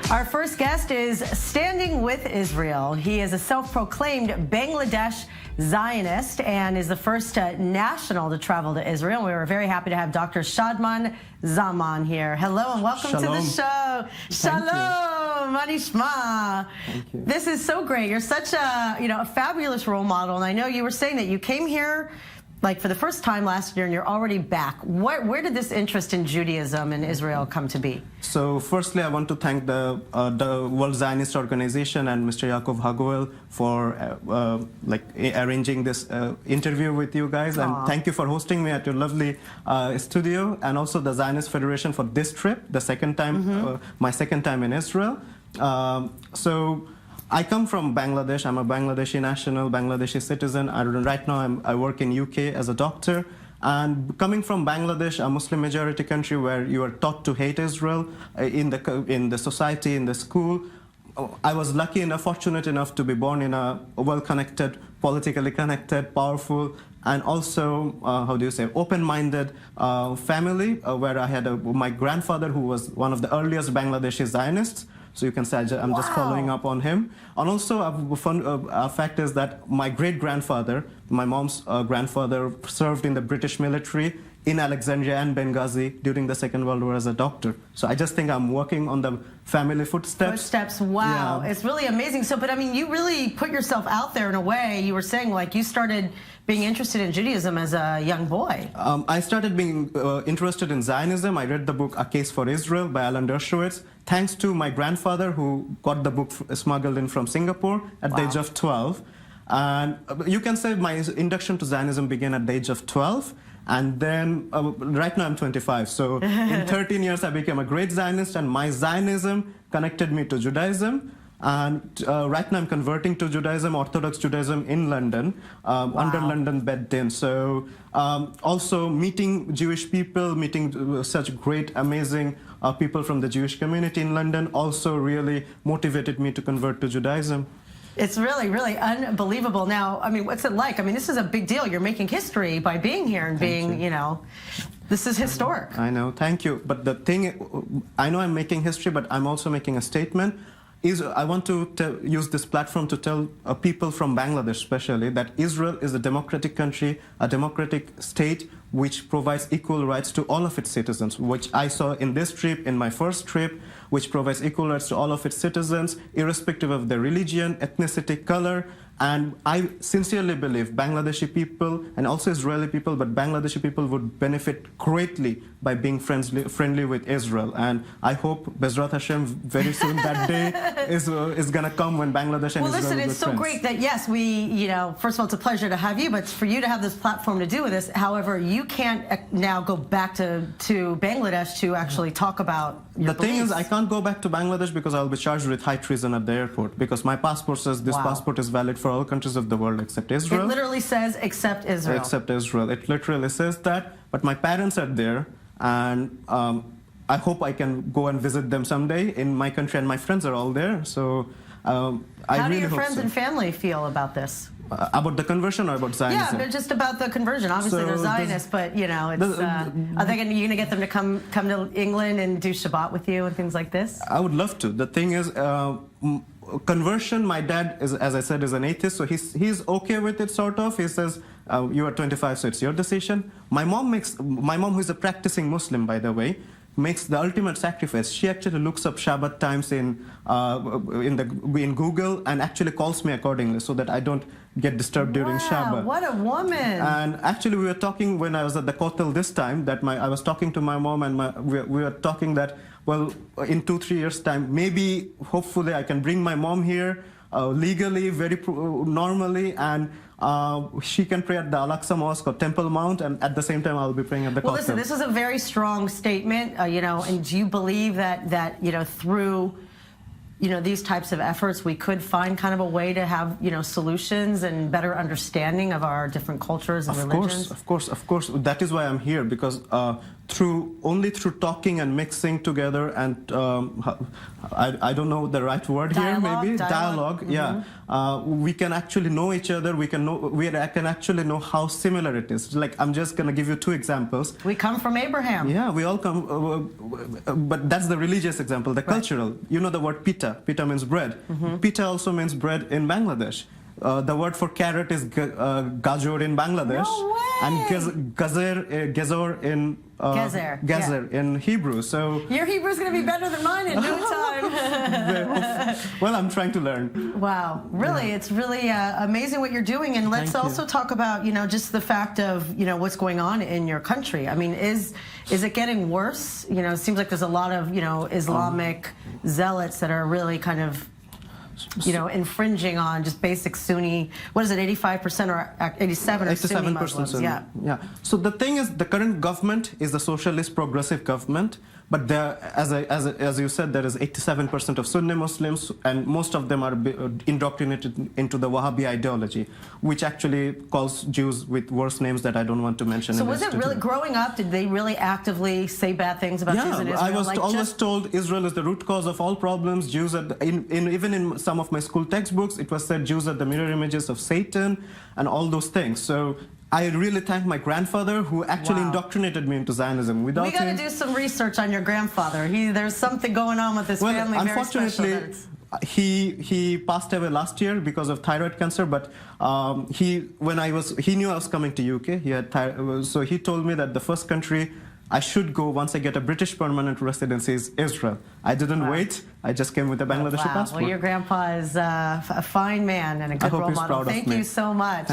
Our first guest is standing with Israel. He is a self-proclaimed Bangladesh Zionist and is the first national to travel to Israel. We were very happy to have Dr. Shadman Zaman here. Hello and welcome to the show. Shalom, Manishma. This is so great. You're such a fabulous role model, and I know you were saying that you came here like for the first time last year, and you're already back. Where did this interest in Judaism and Israel come to be? So firstly, I want to thank the World Zionist Organization and Mr. Yaakov Hagoel for arranging this interview with you guys. And thank you for hosting me at your lovely studio, and also the Zionist Federation for this trip, the second time, my second time in Israel. So I come from Bangladesh. I'm a Bangladeshi national, Bangladeshi citizen. Right now I work in UK as a doctor. And coming from Bangladesh, a Muslim majority country where you are taught to hate Israel in the society, in the school, I was lucky enough, fortunate enough to be born in a well-connected, politically connected, powerful, and also, open-minded family where I had my grandfather, who was one of the earliest Bangladeshi Zionists. So you can say I'm just following up on him. And also a fun fact is that my great-grandfather, my mom's grandfather, served in the British military in Alexandria and Benghazi during the Second World War as a doctor. So I just think I'm working on the family footsteps. Wow. Yeah. It's really amazing. So, but I mean, you really put yourself out there in a way. You were saying, like, you started being interested in Judaism as a young boy. I started being interested in Zionism. I read the book A Case for Israel by Alan Dershowitz, thanks to my grandfather, who got the book smuggled in from Singapore at the age of 12. And you can say my induction to Zionism began at the age of 12. And then, right now I'm 25, so in 13 years I became a great Zionist, and my Zionism connected me to Judaism. And right now I'm converting to Judaism, Orthodox Judaism in London, under London Beth Din. So also meeting Jewish people, meeting such great, amazing people from the Jewish community in London also really motivated me to convert to Judaism. It's really, really unbelievable. Now, I mean, what's it like? I mean, this is a big deal. You're making history by being here and being, this is historic. I know, thank you. But the thing, I know I'm making history, but I'm also making a statement. I want to use this platform to tell people from Bangladesh especially that Israel is a democratic country, a democratic state which provides equal rights to all of its citizens, which I saw in this trip, in my first trip, which provides equal rights to all of its citizens, irrespective of their religion, ethnicity, color. And I sincerely believe Bangladeshi people and also Israeli people, but Bangladeshi people would benefit greatly by being friendly with Israel. And I hope Bezrat Hashem very soon that day is going to come when Bangladesh and Israel will be friends. Well, listen, it's so great that, yes, we, first of all, it's a pleasure to have you, but for you to have this platform to do with this. However, you can't now go back to Bangladesh to actually talk about your beliefs. The thing is, I can't go back to Bangladesh because I'll be charged with high treason at the airport, because my passport says this passport is valid for all countries of the world except Israel. It literally says except Israel. Except Israel. It literally says that. But my parents are there, and I hope I can go and visit them someday in my country, and my friends are all there. So I really hope so. How do your friends and family feel about this? About the conversion or about Zionism? Yeah, just about the conversion. Obviously, they're Zionists, but are they going to get them to come to England and do Shabbat with you and things like this? I would love to. The thing is, conversion, my dad, as I said, is an atheist, so he's okay with it, sort of. He says, you are 25, so it's your decision. My mom, who is a practicing Muslim, by the way, makes the ultimate sacrifice. She actually looks up Shabbat times in Google and actually calls me accordingly so that I don't get disturbed during Shabbat. What a woman! And actually, we were talking when I was at the Kotel this time that I was talking to my mom, and we were talking that, well, in 2-3 years' time, maybe, hopefully, I can bring my mom here legally, very normally, and she can pray at the Al-Aqsa Mosque or Temple Mount, and at the same time, I'll be praying at the Kotel. Well, listen, this is a very strong statement, and do you believe that through these types of efforts, we could find kind of a way to have, solutions and better understanding of our different cultures and religions? Of course. That is why I'm here, because only through talking and mixing together and I don't know the right word here, maybe dialogue. Yeah, we can actually know each other. We can actually know how similar it is. Like, I'm just gonna give you two examples. We come from Abraham. Yeah, we all come, but that's the religious example. The cultural, you know the word pita. Pita means bread. Pita also means bread in Bangladesh. The word for carrot is gajor in Bangladesh. No way. And gezor in Gezer in Hebrew. So your Hebrew's going to be better than mine in no time. Well, I'm trying to learn. Wow, really, it's really amazing what you're doing. And let's also talk about, just the fact of, what's going on in your country. I mean, is it getting worse? It seems like there's a lot of, Islamic zealots that are really kind of infringing on just basic Sunni, what is it, 85% or 87% or Sunni Muslims? Sunni. Yeah. So the thing is, the current government is a socialist progressive government, but there, as you said, there is 87% of Sunni Muslims, and most of them are indoctrinated into the Wahhabi ideology, which actually calls Jews with worse names that I don't want to mention. So was it really, growing up, did they really actively say bad things about Jews in Israel? I was always told Israel is the root cause of all problems. Jews are, even in some of my school textbooks, it was said Jews are the mirror images of Satan and all those things. So I really thank my grandfather who actually indoctrinated me into Zionism. We got to do some research on your grandfather. There's something going on with his family. Unfortunately, he passed away last year because of thyroid cancer. But he knew I was coming to UK. So he told me that the first country I should go once I get a British permanent residency is Israel. I didn't wait. I just came with a Bangladeshi passport. Well, your grandpa is a fine man and a good role model. Thank you so much.